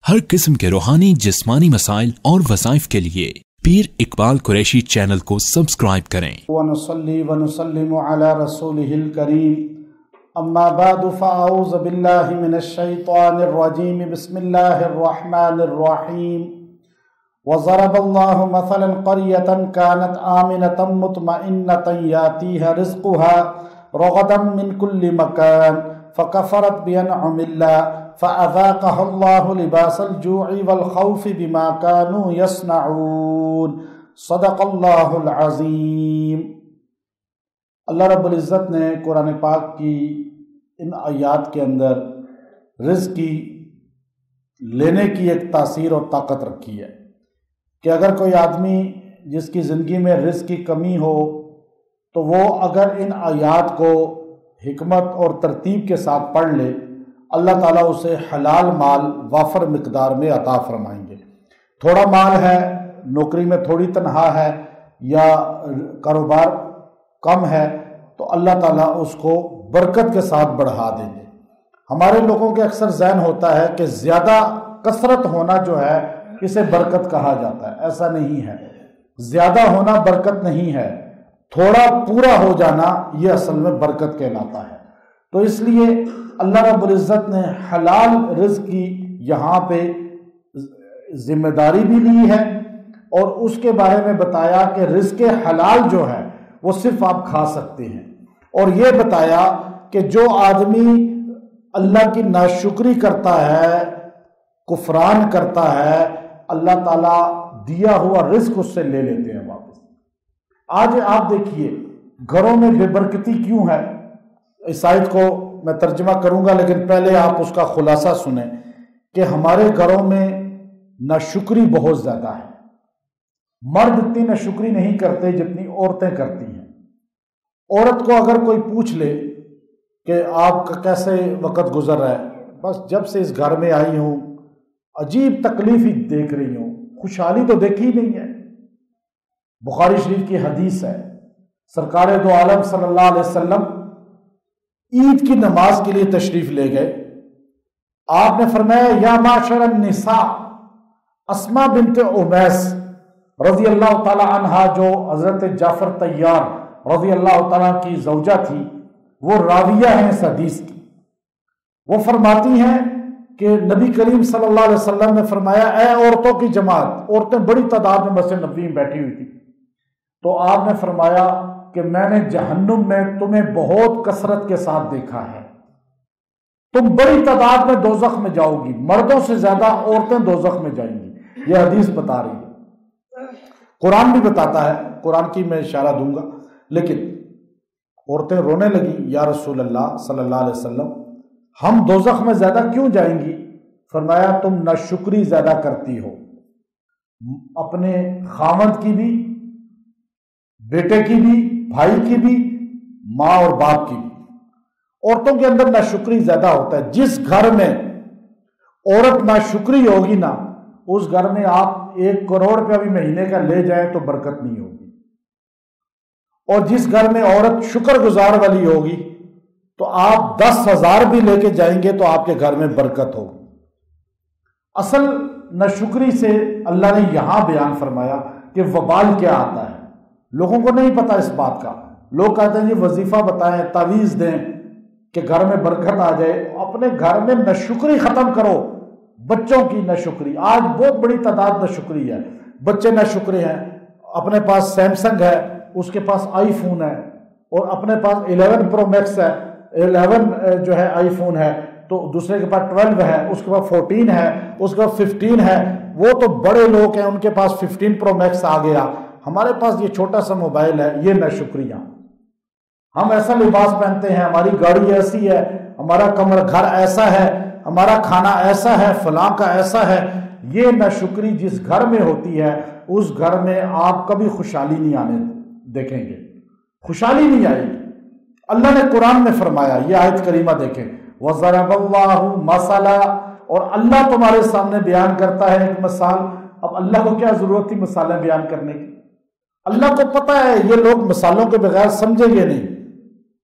ہر قسم کے روحانی جسمانی مسائل اور وظائف کے لیے پیر اقبال قریشی چینل کو سبسکرائب کریں۔ ونصلی ونسلم علی رسولہ الکریم، اما بعد فاعوذ باللہ من الشیطان الرجیم، بسم اللہ الرحمن الرحیم۔ وضرب اللہ مثلا قریۃ کانت آمنۃ مطمئنۃ یاتیہا رزقها رغدا من کل مکان فکفرت بانعم اللہ فأذاقها اللہ لباس الجوع والخوف بما كانوا يصنعون۔ صدق اللہ العظیم۔ اللہ رب العزت نے قرآن پاک کی ان آیات کے اندر رزق کی لینے کی ایک تاثیر اور طاقت رکھی ہے کہ اگر کوئی آدمی جس کی زندگی میں رزق کی کمی ہو تو وہ اگر ان آیات کو حکمت اور ترتیب کے ساتھ پڑھ لے، اللہ تعالیٰ اسے حلال مال وافر مقدار میں عطا فرمائیں گے۔ تھوڑا مال ہے، نوکری میں تھوڑی تنخواہ ہے یا کاروبار کم ہے تو اللہ تعالیٰ اس کو برکت کے ساتھ بڑھا دیں گے۔ ہمارے لوگوں کے اکثر ذہن ہوتا ہے کہ زیادہ کثرت ہونا جو ہے اسے برکت کہا جاتا ہے۔ ایسا نہیں ہے، زیادہ ہونا برکت نہیں ہے، تھوڑا پورا ہو جانا یہ اصل میں برکت کہلاتا ہے۔ تو اس لیے اللہ رب العزت نے حلال رزق کی یہاں پہ ذمہ داری بھی لی ہے اور اس کے بارے میں بتایا کہ رزق حلال جو ہے وہ صرف آپ کھا سکتے ہیں، اور یہ بتایا کہ جو آدمی اللہ کی ناشکری کرتا ہے، کفران کرتا ہے، اللہ تعالیٰ دیا ہوا رزق اس سے لے لیتے ہیں واپس۔ آج آپ دیکھیے گھروں میں بے برکتی کیوں ہے۔ اس آیت کو میں ترجمہ کروں گا لیکن پہلے آپ اس کا خلاصہ سنیں کہ ہمارے گھروں میں ناشکری بہت زیادہ ہے۔ مرد اتنی ناشکری نہیں کرتے جتنی عورتیں کرتی ہیں۔ عورت کو اگر کوئی پوچھ لے کہ آپ کا کیسے وقت گزر رہا ہے، بس جب سے اس گھر میں آئی ہوں عجیب تکلیف ہی دیکھ رہی ہوں، خوشحالی تو دیکھی نہیں ہے۔ بخاری شریف کی حدیث ہے، سرکار دو عالم صلی اللہ علیہ وسلم عید کی نماز کے لیے تشریف لے گئے۔ آپ نے فرمایا یا معاشر النساء، اسماء بنت امیس رضی اللہ تعالی عنہا جو حضرت جعفر طیار رضی اللہ تعالیٰ کی زوجہ تھی، وہ راویہ ہیں اس حدیث کی۔ وہ فرماتی ہیں کہ نبی کریم صلی اللہ علیہ وسلم نے فرمایا اے عورتوں کی جماعت، عورتیں بڑی تعداد میں مسجد نبوی میں بیٹھی ہوئی تھی، تو آپ نے فرمایا کہ میں نے جہنم میں تمہیں بہت کثرت کے ساتھ دیکھا ہے، تم بڑی تعداد میں دوزخ میں جاؤ گی، مردوں سے زیادہ عورتیں دوزخ میں جائیں گی۔ یہ حدیث بتا رہی ہے، قرآن بھی بتاتا ہے، قرآن کی میں اشارہ دوں گا۔ لیکن عورتیں رونے لگی، یا رسول اللہ صلی اللہ علیہ وسلم ہم دوزخ میں زیادہ کیوں جائیں گی؟ فرمایا تم ناشکری زیادہ کرتی ہو، اپنے خاوند کی بھی، بیٹے کی بھی، بھائی کی بھی، ماں اور باپ کی بھی۔ عورتوں کے اندر ناشکری زیادہ ہوتا ہے۔ جس گھر میں عورت ناشکری ہوگی نا، اس گھر میں آپ 1 کروڑ روپیہ بھی مہینے کا لے جائیں تو برکت نہیں ہوگی، اور جس گھر میں عورت شکر گزار والی ہوگی تو آپ 10,000 بھی لے کے جائیں گے تو آپ کے گھر میں برکت ہوگی۔ اصل ناشکری سے اللہ نے یہاں بیان فرمایا کہ وبال کیا آتا ہے۔ لوگوں کو نہیں پتا اس بات کا، لوگ کہتے ہیں جی وظیفہ بتائیں، تعویذ دیں کہ گھر میں برکت آ جائے۔ اپنے گھر میں ناشکری ختم کرو، بچوں کی ناشکری، آج بہت بڑی تعداد ناشکری ہے، بچے ناشکرے ہیں، اپنے پاس سیمسنگ ہے، اس کے پاس آئی فون ہے، اور اپنے پاس 11 پرو میکس ہے، 11 جو ہے آئی فون ہے، تو دوسرے کے پاس 12 ہے، اس کے پاس 14 ہے، اس کے پاس 15 ہے۔ وہ تو بڑے لوگ ہیں، ان کے پاس 15 پرو میکس آ گیا، ہمارے پاس یہ چھوٹا سا موبائل ہے۔ یہ ناشکریاں، ہم ایسا لباس پہنتے ہیں، ہماری گاڑی ایسی ہے، ہمارا کمر گھر ایسا ہے، ہمارا کھانا ایسا ہے، فلاں کا ایسا ہے۔ یہ ناشکری جس گھر میں ہوتی ہے اس گھر میں آپ کبھی خوشحالی نہیں آنے دیکھیں گے، خوشحالی نہیں آئے گی۔ اللہ نے قرآن میں فرمایا، یہ آیت کریمہ دیکھیں، وَضَرَبَ اللَّهُ مَثَلًا، اور اللہ تمہارے سامنے بیان کرتا ہے ایک مثال۔ اب اللہ کو کیا ضرورت تھی مثالیں بیان کرنے کی؟ اللہ کو پتہ ہے یہ لوگ مثالوں کے بغیر سمجھیں گے نہیں،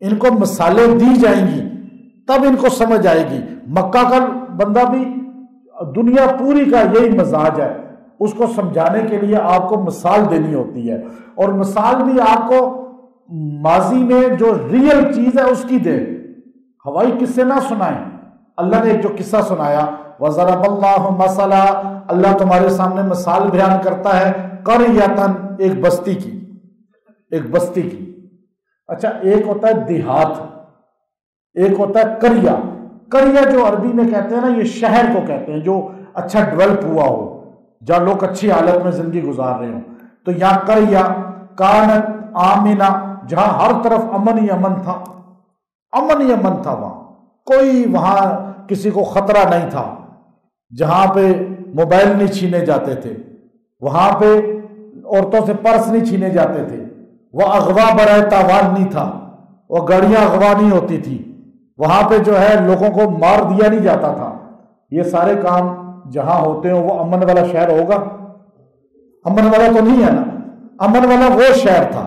ان کو مثالیں دی جائیں گی تب ان کو سمجھ آئے گی۔ مکہ کا بندہ بھی دنیا پوری کا یہی مزاج ہے، اس کو سمجھانے کے لیے آپ کو مثال دینی ہوتی ہے، اور مثال بھی آپ کو ماضی میں جو ریئل چیز ہے اس کی دے، ہوائی قصے نہ سنائیں۔ اللہ نے ایک جو قصہ سنایا، وَضَرَبَ اللَّهُ مَثَلًا، اللہ تمہارے سامنے مثال بیان کرتا ہے، قَرْيَةً، ایک بستی کی، ایک بستی کی۔ اچھا، ایک ہوتا ہے دیہات، ایک ہوتا ہے قریہ۔ قریہ جو عربی میں کہتے ہیں نا، یہ شہر کو کہتے ہیں جو اچھا ڈیولپ ہوا ہو، جہاں لوگ اچھی حالت میں زندگی گزار رہے ہوں۔ تو یہاں قریہ کانت آمنہ، جہاں ہر طرف امن ہی امن تھا، امن ہی امن تھا، وہاں کوئی، وہاں کسی کو خطرہ نہیں تھا، جہاں پہ موبائل نہیں چھینے جاتے تھے، وہاں پہ عورتوں سے پرس نہیں چھینے جاتے تھے، وہ اغوا برائے تاوان نہیں تھا، وہ گاڑیاں اغوا نہیں ہوتی تھی، وہاں پہ جو ہے لوگوں کو مار دیا نہیں جاتا تھا۔ یہ سارے کام جہاں ہوتے ہیں وہ امن والا شہر ہوگا؟ امن والا تو نہیں ہے نا، امن والا وہ شہر تھا۔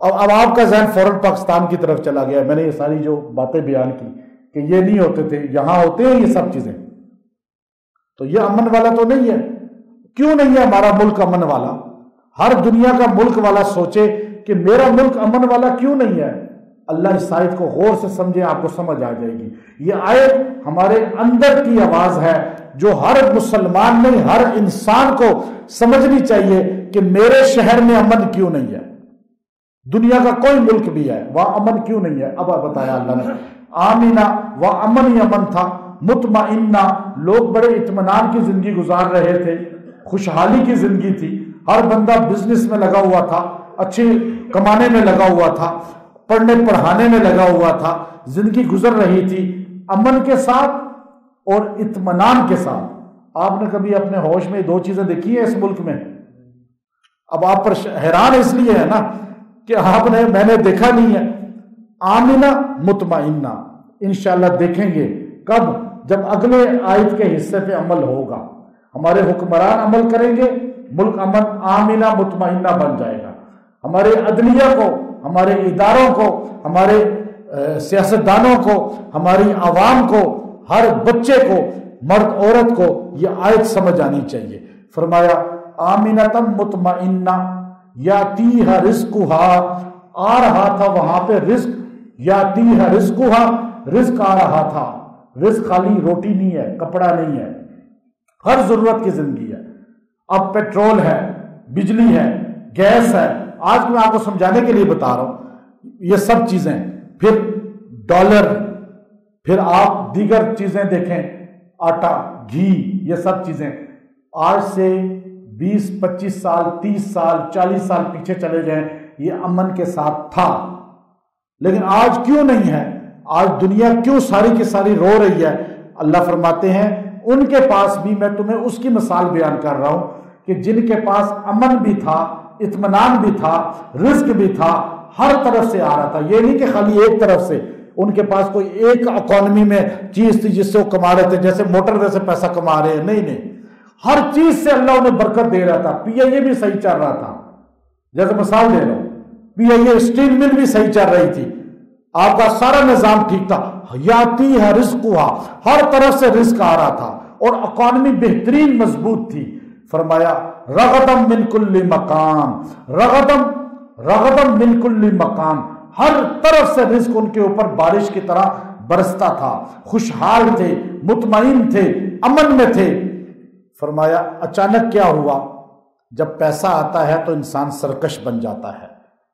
اب آپ کا ذہن فوراً پاکستان کی طرف چلا گیا، میں نے یہ ساری جو باتیں بیان کی کہ یہ نہیں ہوتے تھے، یہاں ہوتے ہیں یہ سب چیزیں، تو یہ امن والا تو نہیں ہے۔ کیوں نہیں ہے ہمارا ملک امن والا؟ ہر دنیا کا ملک والا سوچے کہ میرا ملک امن والا کیوں نہیں ہے۔ اللہ اس آیت کو غور سے سمجھے، آپ کو سمجھ آ جائے گی۔ یہ آیت ہمارے اندر کی آواز ہے جو ہر مسلمان نہیں، ہر انسان کو سمجھنی چاہیے کہ میرے شہر میں امن کیوں نہیں ہے۔ دنیا کا کوئی ملک بھی ہے، وہاں امن کیوں نہیں ہے؟ اب بتایا اللہ نے، آمینہ، وہ امن ہی امن تھا، مطمئنہ، لوگ بڑے اطمینان کی زندگی گزار رہے تھے، خوشحالی کی زندگی تھی، ہر بندہ بزنس میں لگا ہوا تھا، اچھے کمانے میں لگا ہوا تھا، پڑھنے پڑھانے میں لگا ہوا تھا، زندگی گزر رہی تھی امن کے ساتھ اور اطمینان کے ساتھ۔ آپ نے کبھی اپنے ہوش میں دو چیزیں دیکھی ہیں اس ملک میں؟ اب آپ پر حیران اس لیے ہے نا کہ میں نے دیکھا نہیں ہے۔ آمینہ مطمئنہ، انشاءاللہ دیکھیں گے کب؟ جب اگلے آیت کے حصے پہ عمل ہوگا، ہمارے حکمران عمل کریں گے، ملک امن آمینہ مطمئنہ بن جائے گا۔ ہمارے عدلیہ کو، ہمارے اداروں کو، ہمارے سیاستدانوں کو، ہماری عوام کو، ہر بچے کو، مرد عورت کو یہ آیت سمجھ آنی چاہیے۔ فرمایا آمینۃ مطمئنہ یاتیہا رزقہا، آ رہا تھا وہاں پہ رزق، یاتیہا رزقہا، رزق آ رہا تھا۔ رزق خالی روٹی نہیں ہے، کپڑا نہیں ہے، ہر ضرورت کی زندگی ہے۔ اب پیٹرول ہے، بجلی ہے، گیس ہے، آج میں آپ کو سمجھانے کے لیے بتا رہا ہوں یہ سب چیزیں، پھر ڈالر، پھر آپ دیگر چیزیں دیکھیں، آٹا، گھی، یہ سب چیزیں آج سے 20 25 سال 30 سال 40 سال پیچھے چلے جائیں، یہ امن کے ساتھ تھا۔ لیکن آج کیوں نہیں ہے؟ آج دنیا کیوں ساری کی ساری رو رہی ہے؟ اللہ فرماتے ہیں ان کے پاس بھی، میں تمہیں اس کی مثال بیان کر رہا ہوں کہ جن کے پاس امن بھی تھا، اطمینان بھی تھا، رزق بھی تھا، ہر طرف سے آ رہا تھا۔ یہ نہیں کہ خالی ایک طرف سے، ان کے پاس کوئی ایک اکانومی میں چیز تھی جس سے وہ کما رہے تھے، جیسے موٹر وے سے پیسہ کما رہے ہیں، نہیں، ہر چیز سے اللہ انہیں برکت دے رہا تھا۔ پی آئی اے بھی صحیح چل رہا تھا، جیسے مثال دے رہا ہوں، پی آئی اے اسٹیل مل بھی صحیح چل رہی تھی، آپ کا سارا نظام ٹھیک تھا۔ یاتیہا رزقہا، ہر طرف سے رزق آ رہا تھا اور اکانومی بہترین مضبوط تھی۔ فرمایا رغدم من کل مکان، رغدم من کل مکان، ہر طرف سے رزق ان کے اوپر بارش کی طرح برستا تھا، خوشحال تھے، مطمئن تھے، امن میں تھے۔ فرمایا اچانک کیا ہوا؟ جب پیسہ آتا ہے تو انسان سرکش بن جاتا ہے،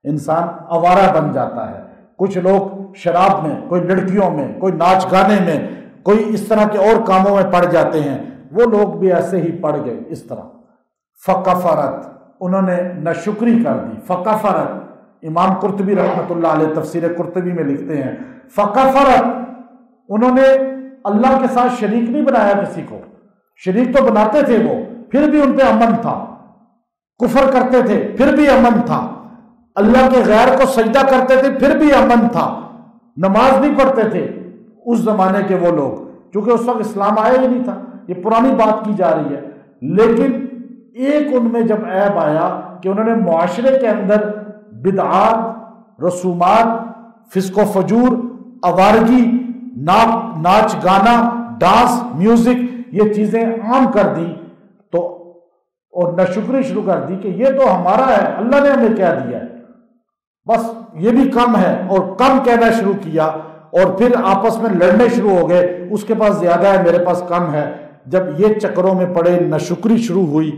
انسان آوارہ بن جاتا ہے۔ کچھ لوگ شراب میں، کوئی لڑکیوں میں، کوئی ناچ گانے میں، کوئی اس طرح کے اور کاموں میں پڑ جاتے ہیں، وہ لوگ بھی ایسے ہی پڑ گئے اس طرح۔ فکفرت، انہوں نے ناشکری کر دی۔ فکفرت، امام قرطبی رحمۃ اللہ علیہ تفسیر قرطبی میں لکھتے ہیں، فکفرت، انہوں نے اللہ کے ساتھ شریک نہیں بنایا کسی کو، شریک تو بناتے تھے وہ، پھر بھی ان پہ امن تھا، کفر کرتے تھے پھر بھی امن تھا، اللہ کے غیر کو سجدہ کرتے تھے پھر بھی امن تھا، نماز نہیں پڑھتے تھے اس زمانے کے وہ لوگ، کیونکہ اس وقت اسلام آیا ہی نہیں تھا، یہ پرانی بات کی جا رہی ہے۔ لیکن ایک ان میں جب عیب آیا کہ انہوں نے معاشرے کے اندر بدعات، رسومات، فسق و فجور، آوارگی، ناچ گانا، ڈانس، میوزک، یہ چیزیں عام کر دی تو اور ناشکری شروع کر دی کہ یہ تو ہمارا ہے، اللہ نے ہمیں کیا دیا ہے، بس یہ بھی کم ہے، اور کم کہنا شروع کیا، اور پھر آپس میں لڑنے شروع ہو گئے، اس کے پاس زیادہ ہے میرے پاس کم ہے۔ جب یہ چکروں میں پڑے، ناشکری شروع ہوئی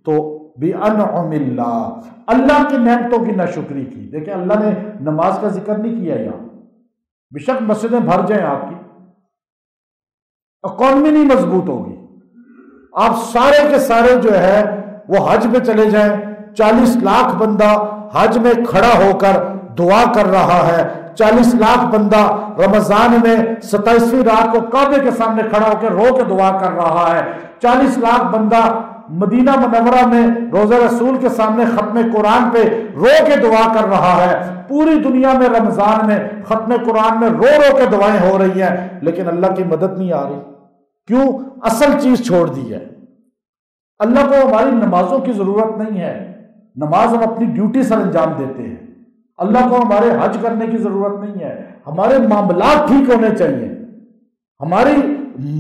تو بِأَنْعُمِ اللَّهِ، اللہ کی نعمتوں کی ناشکری کی۔ دیکھیں اللہ نے نماز کا ذکر نہیں کیا یہاں، بے شک مسجدیں بھر جائیں، آپ کی اکانومی نہیں مضبوط ہوگی، آپ سارے کے سارے جو ہے وہ حج میں چلے جائیں، 40 لاکھ بندہ حج میں کھڑا ہو کر دعا کر رہا ہے، 40 لاکھ بندہ رمضان میں 27ویں رات کو کعبے کے سامنے کھڑا ہو کے رو کے دعا کر رہا ہے، 40 لاکھ بندہ مدینہ منورہ میں روضہ رسول کے سامنے ختم قرآن پہ رو کے دعا کر رہا ہے، پوری دنیا میں رمضان میں ختم قرآن میں رو رو کے دعائیں ہو رہی ہیں، لیکن اللہ کی مدد نہیں آ رہی۔ کیوں؟ اصل چیز چھوڑ دی ہے۔ اللہ کو ہماری نمازوں کی ضرورت نہیں ہے، نماز ہم اپنی ڈیوٹی سر انجام دیتے ہیں۔ اللہ کو ہمارے حج کرنے کی ضرورت نہیں ہے، ہمارے معاملات ٹھیک ہونے چاہیے۔ ہماری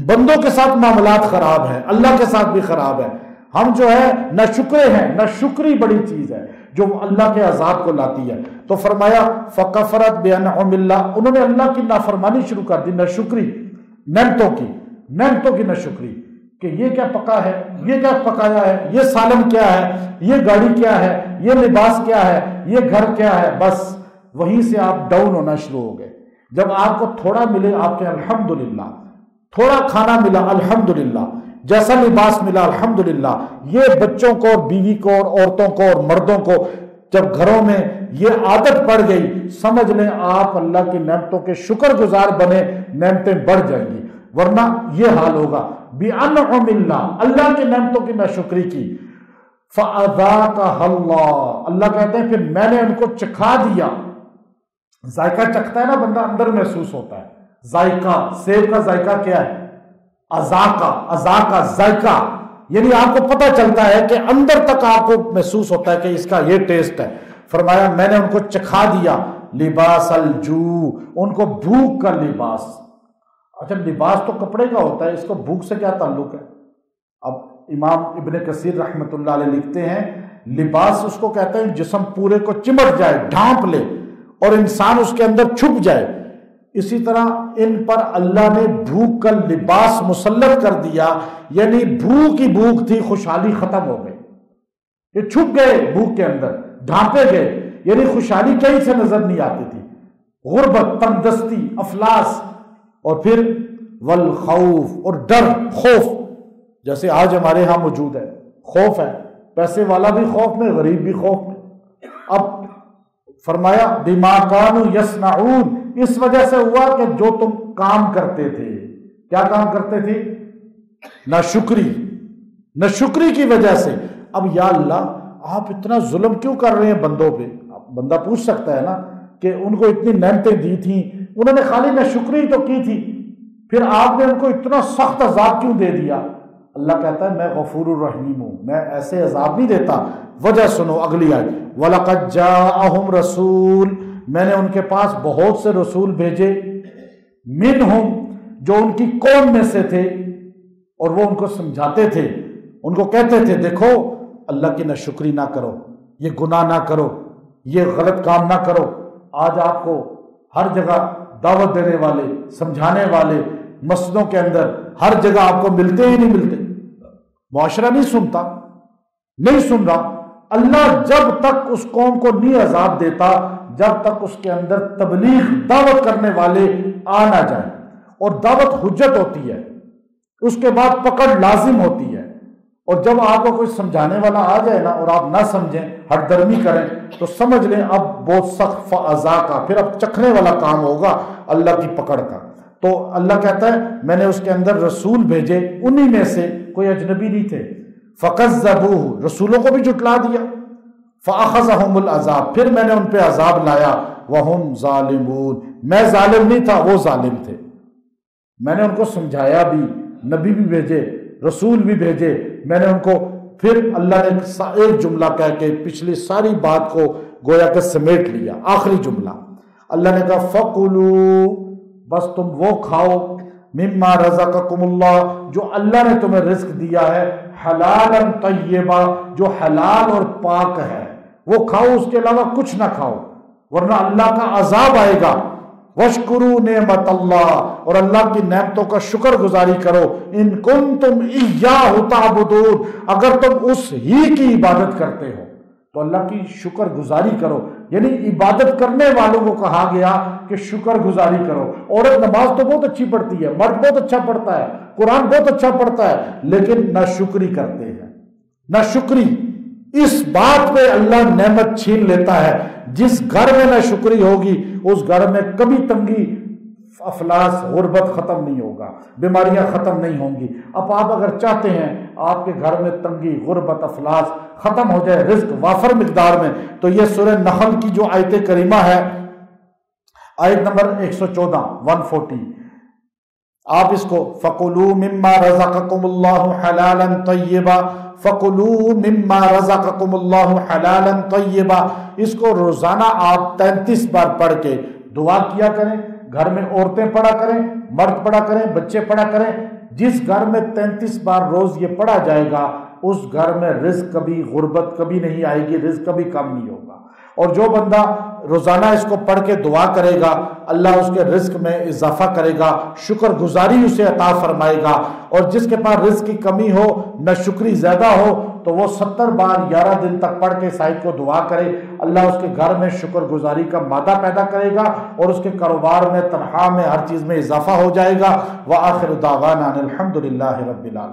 بندوں کے ساتھ معاملات خراب ہیں، اللہ کے ساتھ بھی خراب ہے، ہم جو ہے ناشکرے ہیں۔ ناشکری بڑی چیز ہے جو اللہ کے عذاب کو لاتی ہے۔ تو فرمایا فَكَفَرَتْ بِأَنْعُمِ اللَّهِ، انہوں نے اللہ کی نافرمانی شروع کر دی، ناشکری، نعمتوں کی ناشکری، کہ یہ کیا پکا ہے، یہ کیا پکایا ہے، یہ سالن کیا ہے، یہ گاڑی کیا ہے، یہ لباس کیا ہے، یہ گھر کیا ہے، بس وہیں سے آپ ڈاؤن ہونا شروع ہو گئے۔ جب آپ کو تھوڑا ملے آپ کے الحمدللہ، تھوڑا کھانا ملا الحمدللہ، جیسا لباس ملا الحمدللہ، یہ بچوں کو اور بیوی کو اور عورتوں کو اور مردوں کو جب گھروں میں یہ عادت پڑ گئی، سمجھ لیں آپ اللہ کی نعمتوں کے شکر گزار بنے، نعمتیں بڑھ جائیں گی، ورنہ یہ حال ہوگا۔ بِأَنْعُمِ اللَّهِ، اللہ کی نعمتوں کی ناشکری کی۔ فَأَذَاقَهَا اللَّهُ، اللہ کہتے ہیں پھر میں نے ان کو چکھا دیا۔ ذائقہ چکھتا ہے نا بندہ، اندر محسوس ہوتا ہے ذائقہ۔ سیب کا ذائقہ کیا ہے؟ اذاقہ، ذائقہ، یعنی آپ کو پتہ چلتا ہے کہ اندر تک آپ کو محسوس ہوتا ہے کہ اس کا یہ ٹیسٹ ہے۔ فرمایا میں نے ان کو چکھا دیا لباس الجوع، ان کو بھوک کا لباس۔ اچھا لباس تو کپڑے کا ہوتا ہے، اس کو بھوک سے کیا تعلق ہے؟ اب امام ابن کثیر رحمۃ اللہ علیہ لکھتے ہیں لباس اس کو کہتے ہیں جسم پورے کو چمٹ جائے، ڈھانپ لے اور انسان اس کے اندر چھپ جائے۔ اسی طرح ان پر اللہ نے بھوک کا لباس مسلط کر دیا، یعنی بھوک ہی بھوک تھی، خوشحالی ختم ہو گئی، یہ چھپ گئے بھوک کے اندر، ڈھانپے گئے، یعنی خوشحالی کہیں سے نظر نہیں آتی تھی۔ غربت، تنگدستی، افلاس، اور پھر والخوف، اور ڈر، خوف، جیسے آج ہمارے ہاں موجود ہے، خوف ہے، پیسے والا بھی خوف میں، غریب بھی خوف میں۔ اب فرمایا بما کانوا یصنعون، اس وجہ سے ہوا کہ جو تم کام کرتے تھے۔ کیا کام کرتے تھے؟ ناشکری کی وجہ سے۔ اب یا اللہ آپ اتنا ظلم کیوں کر رہے ہیں بندوں پہ؟ بندہ پوچھ سکتا ہے نا کہ ان کو اتنی نعمتیں دی تھیں، انہوں نے خالی ناشکری تو کی تھی، پھر آپ نے ان کو اتنا سخت عذاب کیوں دے دیا؟ اللہ کہتا ہے میں غفور الرحیم ہوں، میں ایسے عذاب نہیں دیتا۔ وجہ سنو اگلی آیت، وَلَقَدْ جَاءَهُمْ رَسُولٌ، میں نے ان کے پاس بہت سے رسول بھیجے، منہم، جو ان کی قوم میں سے تھے، اور وہ ان کو سمجھاتے تھے، ان کو کہتے تھے دیکھو اللہ کی ناشکری نہ کرو، یہ گناہ نہ کرو، یہ غلط کام نہ کرو۔ آج آپ کو ہر جگہ دعوت دینے والے، سمجھانے والے مسجدوں کے اندر ہر جگہ آپ کو ملتے ہی نہیں ملتے، معاشرہ نہیں سنتا، نہیں سن رہا۔ اللہ جب تک اس قوم کو نہیں عذاب دیتا جب تک اس کے اندر تبلیغ، دعوت کرنے والے آ نہ جائیں، اور دعوت حجت ہوتی ہے، اس کے بعد پکڑ لازم ہوتی ہے۔ اور جب آپ کو کوئی سمجھانے والا آ جائے نا اور آپ نہ سمجھیں، ہٹ درمی کریں، تو سمجھ لیں اب بہت سخت فَأَذَاقَ، پھر اب چکھنے والا کام ہوگا اللہ کی پکڑ کا۔ تو اللہ کہتا ہے میں نے اس کے اندر رسول بھیجے، انہی میں سے کوئی اجنبی نہیں تھے۔ فَكَذَّبُوهُ، رسولوں کو بھی جھٹلا دیا۔ فَأَخَذَهُمُ الْعَذَابُ، پھر میں نے ان پہ عذاب لایا۔ وَهُمْ ظَالِمُونَ، میں ظالم نہیں تھا، وہ ظالم تھے۔ میں نے ان کو سمجھایا بھی، نبی بھی بھیجے، رسول بھی بھیجے، میں نے ان کو، پھر اللہ نے ایک جملہ کہہ کے پچھلی ساری بات کو گویا کہ سمیٹ لیا۔ آخری جملہ اللہ نے کہا فَقُلُوا، بس تم وہ کھاؤ مما رزقکم اللہ، جو اللہ نے تمہیں رزق دیا ہے، حلالا طیبا، جو حلال اور پاک ہے وہ کھاؤ، اس کے علاوہ کچھ نہ کھاؤ ورنہ اللہ کا عذاب آئے گا۔ واشکروا نعمت اللہ، اور اللہ کی نعمتوں کا شکر گزاری کرو، ان کنتم ایاہ تعبدون، اگر تم اس ہی کی عبادت کرتے ہو تو اللہ کی شکر گزاری کرو۔ یعنی عبادت کرنے والوں کو کہا گیا کہ شکر گزاری کرو۔ عورت نماز تو بہت اچھی پڑھتی ہے، مرد بہت اچھا پڑھتا ہے، قرآن بہت اچھا پڑھتا ہے، لیکن ناشکری کرتے ہیں، ناشکری۔ اس بات پہ اللہ نعمت چھین لیتا ہے۔ جس گھر میں ناشکری ہوگی اس گھر میں کبھی تنگی، افلاس، غربت ختم نہیں ہوگا، بیماریاں ختم نہیں ہوں گی۔ اب آپ اگر چاہتے ہیں آپ کے گھر میں تنگی، غربت، افلاس ختم ہو جائے، رزق وافر مقدار میں، تو یہ سورہ نحل کی جو آیت کریمہ ہے، آیت نمبر 114 140، آپ اس کو فَقُلُوا مِمَّا رَزَقَكُمُ اللَّهُ حَلَالًا طَيِّبًا، فَقُلُوا مِمَّا رَزَقَكُمُ اللَّهُ حَلَالًا طَيِّبًا، اس کو روزانہ آپ 33 بار پڑھ کے دعا کیا کریں۔ گھر میں عورتیں پڑھا کریں، مرد پڑھا کریں، بچے پڑھا کریں۔ جس گھر میں 33 بار روز یہ پڑھا جائے گا اس گھر میں رزق کبھی، غربت کبھی نہیں آئے گی، رزق کبھی کم نہیں ہوگا۔ اور جو بندہ روزانہ اس کو پڑھ کے دعا کرے گا اللہ اس کے رزق میں اضافہ کرے گا، شکر گزاری اسے عطا فرمائے گا۔ اور جس کے پاس رزق کی کمی ہو، ناشکری زیادہ ہو، تو وہ 70 بار 11 دن تک پڑھ کے سائد کو دعا کرے، اللہ اس کے گھر میں شکر گزاری کا مادہ پیدا کرے گا اور اس کے کاروبار میں، تنخواہ میں، ہر چیز میں اضافہ ہو جائے گا۔ وآخر دعوانا الحمدللہ رب العالمین۔